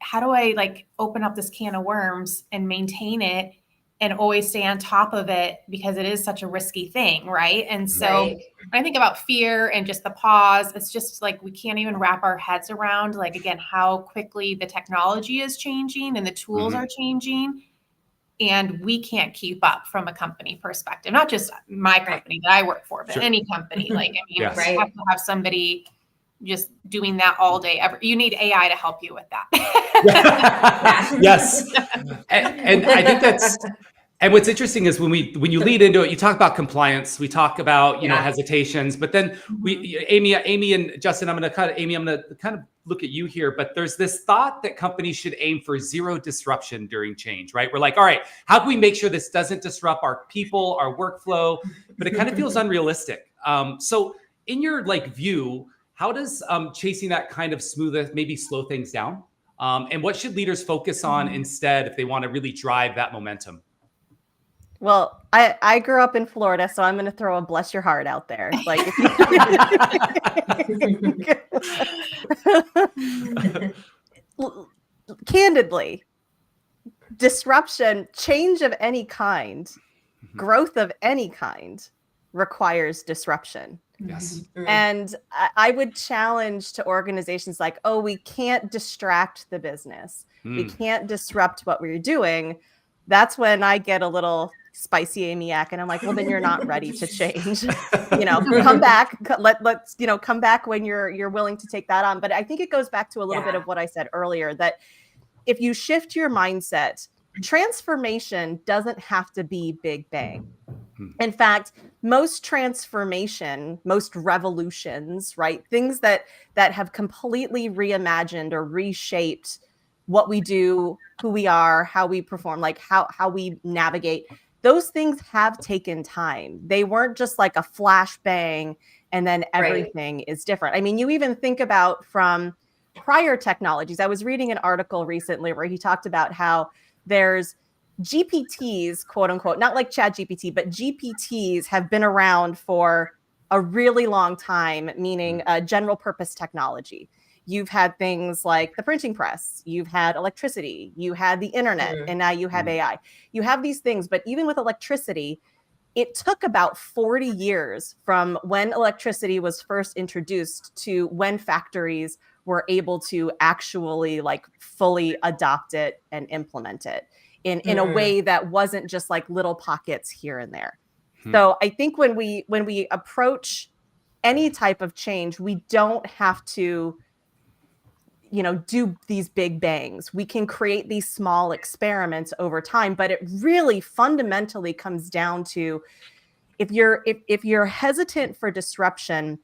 how do I like open up this can of worms and maintain it and always stay on top of it because it is such a risky thing, right? And so when I think about fear and just the pause, it's just like we can't even wrap our heads around, like, again, how quickly the technology is changing and the tools are changing. And we can't keep up from a company perspective, not just my company that I work for, but any company. Like, you have to have somebody just doing that all day. You need AI to help you with that. Yes. And I think that's, and what's interesting is when you lead into it, you talk about compliance, we talk about, hesitations, but then Amy and Justin, I'm going to kind of look at you here, but there's this thought that companies should aim for zero disruption during change, right? We're like, all right, how can we make sure this doesn't disrupt our people, our workflow? But it kind of feels unrealistic. So in your view, how does chasing that kind of smooth, maybe slow things down? And what should leaders focus on instead if they want to really drive that momentum? Well, I grew up in Florida, so I'm going to throw a bless your heart out there. Like, candidly, disruption, change of any kind, growth of any kind requires disruption. Yes. And I would challenge to organizations like, oh, we can't distract the business. We can't disrupt what we're doing. That's when I get a little spicy Amiac and I'm like, well, then you're not ready to change. Come back. Let's come back when you're willing to take that on. But I think it goes back to a little bit of what I said earlier, that if you shift your mindset, transformation doesn't have to be big bang. In fact, most transformation, most revolutions, right? Things that have completely reimagined or reshaped what we do, who we are, how we perform, like how we navigate. Those things have taken time. They weren't just like a flash bang and then everything is different. I mean, you even think about from prior technologies. I was reading an article recently where he talked about how there's GPTs, quote unquote, not like ChatGPT, but GPTs have been around for a really long time, meaning general purpose technology. You've had things like the printing press, you've had electricity, you had the internet, and now you have AI. You have these things, but even with electricity, it took about 40 years from when electricity was first introduced to when factories were able to actually like fully adopt it and implement it in a way that wasn't just like little pockets here and there. So I think when we approach any type of change, we don't have to, do these big bangs. We can create these small experiments over time, but it really fundamentally comes down to if you're hesitant for disruption,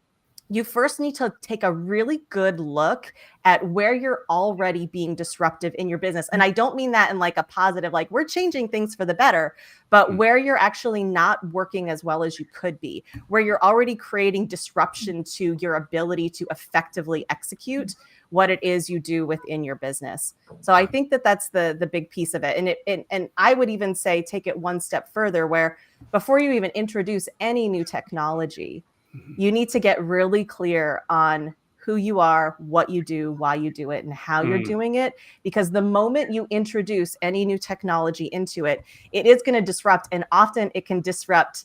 you first need to take a really good look at where you're already being disruptive in your business. And I don't mean that in like a positive, like we're changing things for the better, but where you're actually not working as well as you could be, where you're already creating disruption to your ability to effectively execute what it is you do within your business. So I think that that's the big piece of it. And I would even say take it one step further, where before you even introduce any new technology, you need to get really clear on who you are, what you do, why you do it, and how you're doing it. Because the moment you introduce any new technology into it, it is going to disrupt. And often it can disrupt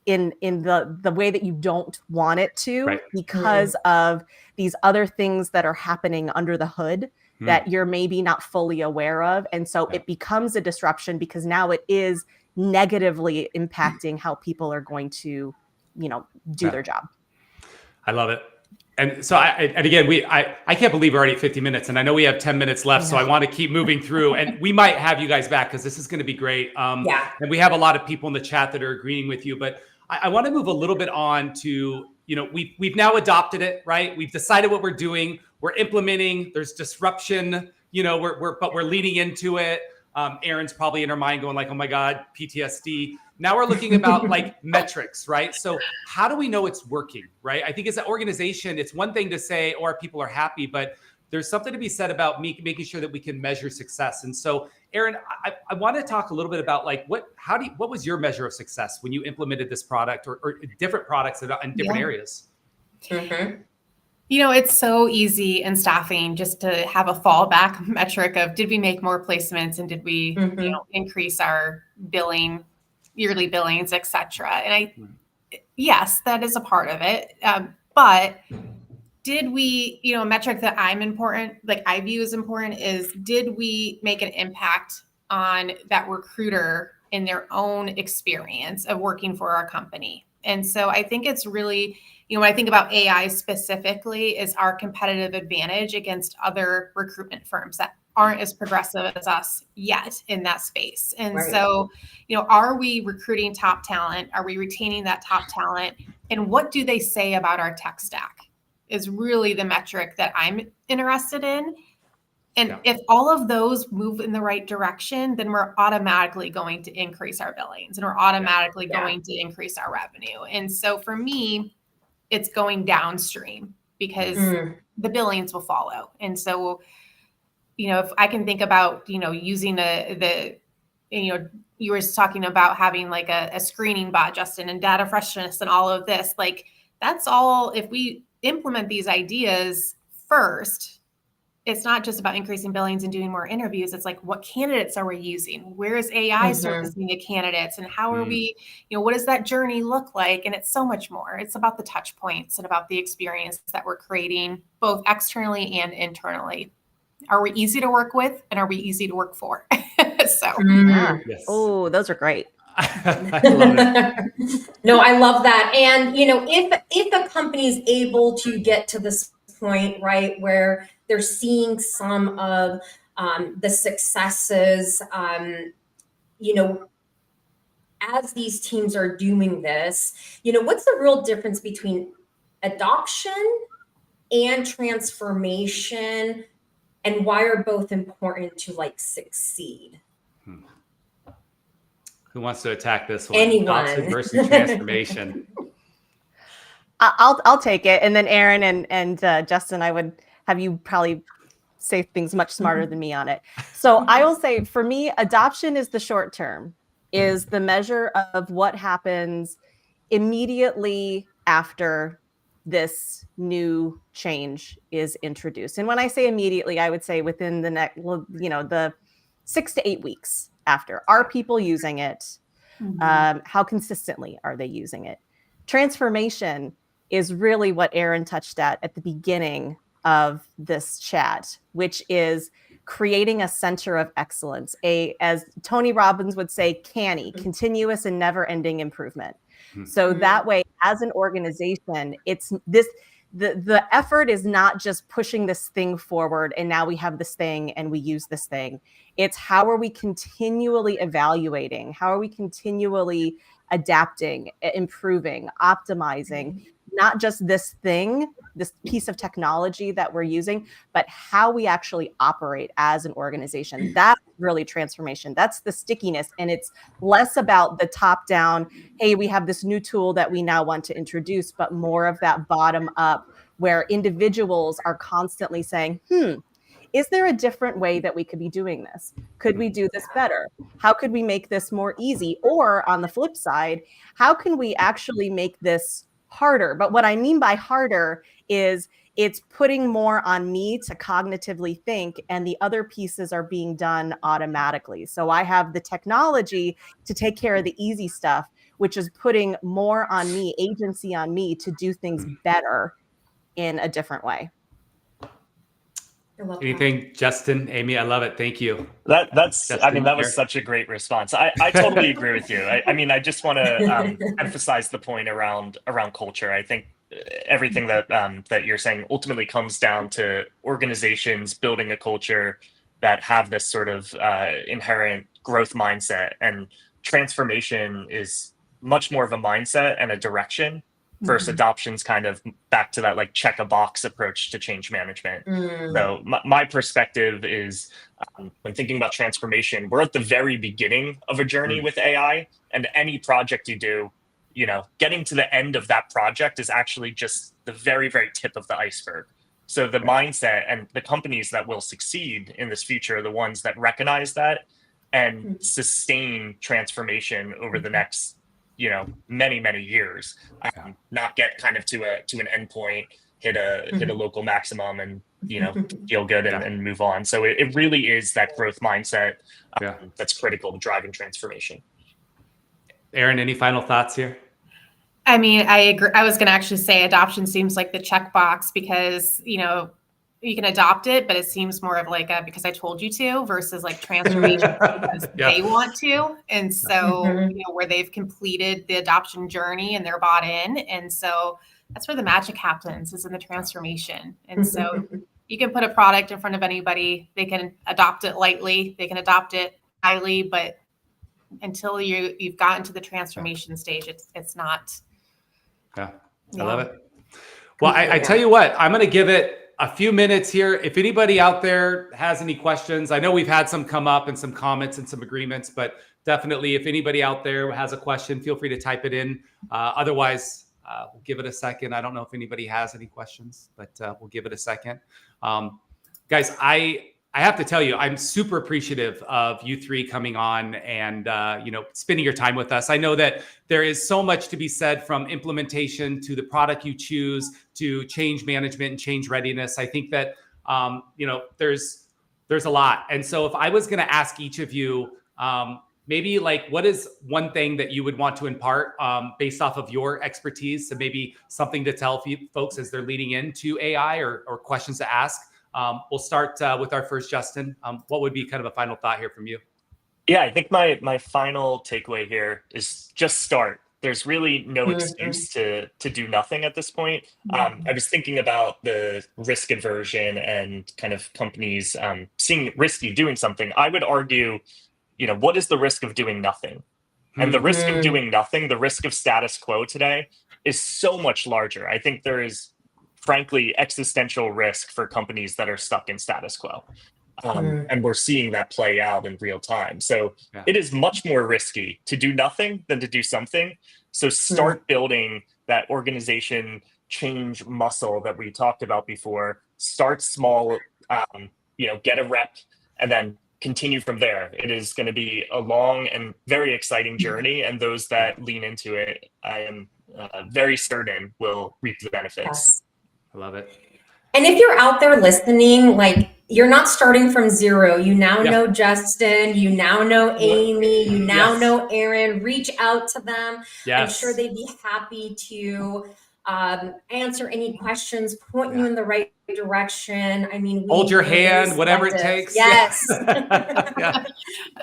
in the way that you don't want it to, because of these other things that are happening under the hood that you're maybe not fully aware of. And so it becomes a disruption because now it is negatively impacting how people are going to do their job. I love it. And so I can't believe we're already at 50 minutes and I know we have 10 minutes left. So I want to keep moving through and we might have you guys back because this is going to be great. And we have a lot of people in the chat that are agreeing with you, but I want to move a little bit on to, we've now adopted it, right? We've decided what we're doing. We're implementing, there's disruption, but we're leaning into it. Erin's probably in her mind going like, oh my God, PTSD. Now we're looking about like metrics, right? So how do we know it's working, right? I think as an organization, it's one thing to say, or people are happy, but there's something to be said about making sure that we can measure success. And so, Erin, I want to talk a little bit about like, what was your measure of success when you implemented this product or different products in different areas? It's so easy in staffing just to have a fallback metric of did we make more placements and did we, increase our yearly billings, et cetera. And yes, that is a part of it. But did we, a metric that I view as important is did we make an impact on that recruiter in their own experience of working for our company? And so I think it's really, when I think about AI specifically, is our competitive advantage against other recruitment firms that aren't as progressive as us yet in that space. And so, are we recruiting top talent? Are we retaining that top talent? And what do they say about our tech stack is really the metric that I'm interested in. And if all of those move in the right direction, then we're automatically going to increase our billings and we're automatically going to increase our revenue. And so for me, it's going downstream because the billings will follow. And so, if I can think about, using you were talking about having like a screening bot, Justin, and data freshness and all of this, like that's all, if we implement these ideas first, it's not just about increasing billings and doing more interviews. It's like, what candidates are we using? Where is AI surfacing the candidates? And how are we, what does that journey look like? And it's so much more. It's about the touch points and about the experience that we're creating both externally and internally. Are we easy to work with and are we easy to work for? So, Oh, those are great. I love it. No, I love that. And, if a company is able to get to this point, right, where they're seeing some of the successes, as these teams are doing this, what's the real difference between adoption and transformation, and why are both important to like succeed? Who wants to attack this one? Anyone. Adoption versus transformation. I'll take it. And then Erin and Justin, I would have you probably say things much smarter than me on it. So I will say for me, adoption is the short term, is the measure of what happens immediately after this new change is introduced. And when I say immediately, I would say within the next, the 6 to 8 weeks after. Are people using it? How consistently are they using it? Transformation is really what Erin touched at the beginning of this chat, which is creating a center of excellence, as Tony Robbins would say, CANI, continuous and never-ending improvement. So that way, as an organization, it's this, the effort is not just pushing this thing forward and now we have this thing and we use this thing. It's how are we continually evaluating? How are we continually adapting, improving, optimizing, not just this thing, this piece of technology that we're using, but how we actually operate as an organization. That's really transformation. That's the stickiness. And it's less about the top down, hey, we have this new tool that we now want to introduce, but more of that bottom up where individuals are constantly saying, is there a different way that we could be doing this? Could we do this better? How could we make this more easy? Or on the flip side, how can we actually make this harder? But what I mean by harder is it's putting more on me to cognitively think, and the other pieces are being done automatically. So I have the technology to take care of the easy stuff, which is putting more on me, agency on me to do things better in a different way. Anything, Justin, Amy? I love it. Thank you. That's Justin, I mean, that was such a great response. I totally agree with you. I mean, I just want to emphasize the point around culture. I think everything that that you're saying ultimately comes down to organizations building a culture that have this sort of inherent growth mindset, and transformation is much more of a mindset and a direction versus adoption's kind of back to that like check a box approach to change management. So my perspective is when thinking about transformation, we're at the very beginning of a journey with AI, and any project you do, you know, getting to the end of that project is actually just the very, very tip of the iceberg. So the mindset and the companies that will succeed in this future are the ones that recognize that and sustain transformation over the next, you know, many years, not get kind of to an endpoint, hit a local maximum and, you know, feel good and move on. So it really is that growth mindset that's critical to driving transformation. Erin, any final thoughts here? I mean, I agree. I was going to actually say adoption seems like the checkbox because, you know, you can adopt it, but it seems more of like a because I told you to versus like transformation because they want to. And so, you know, where they've completed the adoption journey and they're bought in. And so that's where the magic happens, is in the transformation. And so you can put a product in front of anybody. They can adopt it lightly. They can adopt it highly, but until you've gotten to the transformation stage, it's not. I love it. Well, I tell you what, I'm going to give it a few minutes here. If anybody out there has any questions, I know we've had some come up and some comments and some agreements, but definitely if anybody out there has a question, feel free to type it in. Otherwise, we'll give it a second. I don't know if anybody has any questions, but we'll give it a second. Guys, I have to tell you, I'm super appreciative of you three coming on and, you know, spending your time with us. I know that there is so much to be said, from implementation to the product you choose to change management and change readiness. I think that, you know, there's a lot. And so if I was going to ask each of you, maybe like, what is one thing that you would want to impart based off of your expertise? So maybe something to tell folks as they're leading into AI or questions to ask. We'll start with our first, Justin. What would be kind of a final thought here from you? Yeah, I think my final takeaway here is just start. There's really no excuse to do nothing at this point. I was thinking about the risk aversion and kind of companies seeing risky doing something. I would argue, you know, what is the risk of doing nothing? And the risk of doing nothing, the risk of status quo today is so much larger. I think there is, frankly, existential risk for companies that are stuck in status quo. And we're seeing that play out in real time. So it is much more risky to do nothing than to do something. So start building that organization change muscle that we talked about before. Start small, you know, get a rep, and then continue from there. It is going to be a long and very exciting journey. And those that lean into it, I am very certain will reap the benefits. I love it. And if you're out there listening, like, you're not starting from zero. You now know Justin, you now know Amy, you now know Erin. Reach out to them. I'm sure they'd be happy to answer any questions, point you in the right direction. I mean, we Hold your really hand, whatever it selective. takes. Yes, Yeah.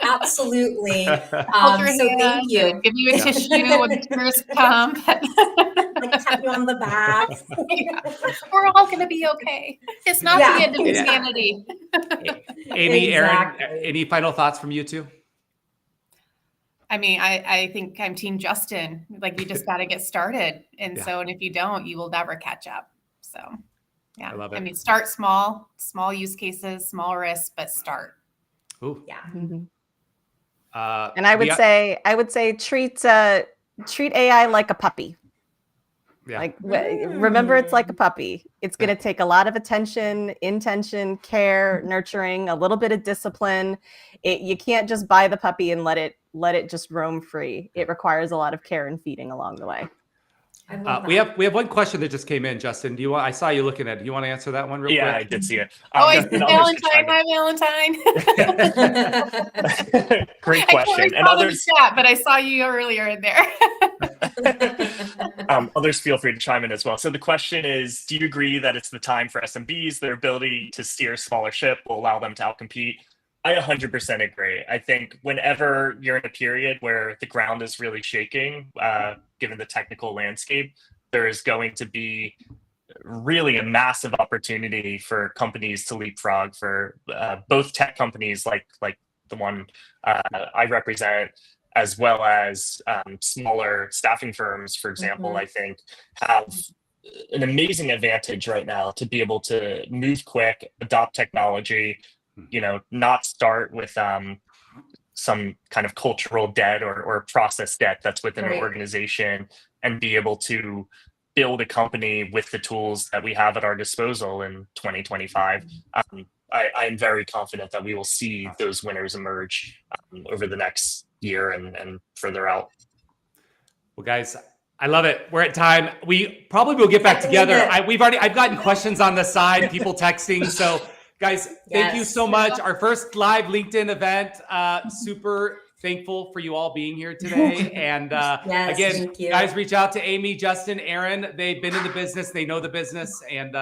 absolutely. Hold your So hand thank you. and give you a tissue when the tears come. Like tap you on the back. We're all going to be okay. It's not Yeah. the end of Yeah. humanity. Amy, Erin, Exactly. any final thoughts from you two? I mean, I think I'm Team Justin. Like, you just got to get started. And Yeah. so, and if you don't, you will never catch up. So, yeah. I love it. I mean, start small use cases, small risks, but start. Ooh. Yeah. Mhm. Uh, And I would say treat AI like a puppy. Yeah. Like remember, it's like a puppy. It's going to take a lot of attention, intention, care, nurturing, a little bit of discipline. You can't just buy the puppy and let it just roam free. It requires a lot of care and feeding along the way. I love we that. have one question that just came in, Justin. I saw you looking at it. Do you want to answer that one real Yeah, I quick? did see it. Oh, I Justin, see others could Valentine. chime Hi, Valentine. in. Great I can't question. And respond in others, the chat, but I saw you earlier in there. others feel free to chime in as well. So the question is, do you agree that it's the time for SMBs? Their ability to steer smaller ship will allow them to outcompete? I 100% agree. I think whenever you're in a period where the ground is really shaking, given the technical landscape, there is going to be really a massive opportunity for companies to leapfrog, for both tech companies like the one I represent, as well as smaller staffing firms, for example. I think have an amazing advantage right now to be able to move quick, adopt technology, not start with some kind of cultural debt or process debt that's within an organization, and be able to build a company with the tools that we have at our disposal in 2025. I am very confident that we will see those winners emerge over the next year and further out. Well, guys, I love it. We're at time. We probably will get back together. I've gotten questions on the side, people texting. So guys, thank you so much. Our first live LinkedIn event. Super thankful for you all being here today. And again, guys, reach out to Amy, Justin, Erin. They've been in the business. They know the business. And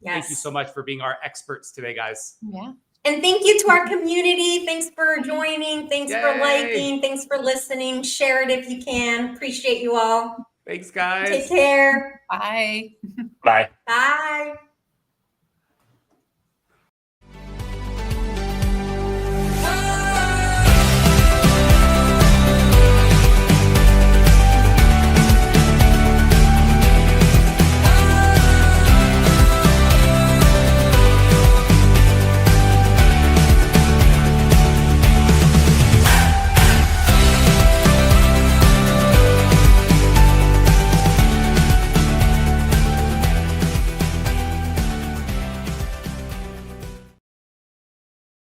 thank you so much for being our experts today, guys. Yeah. And thank you to our community. Thanks for joining. Thanks for liking. Thanks for listening. Share it if you can. Appreciate you all. Thanks, guys. Take care. Bye. Bye. Bye.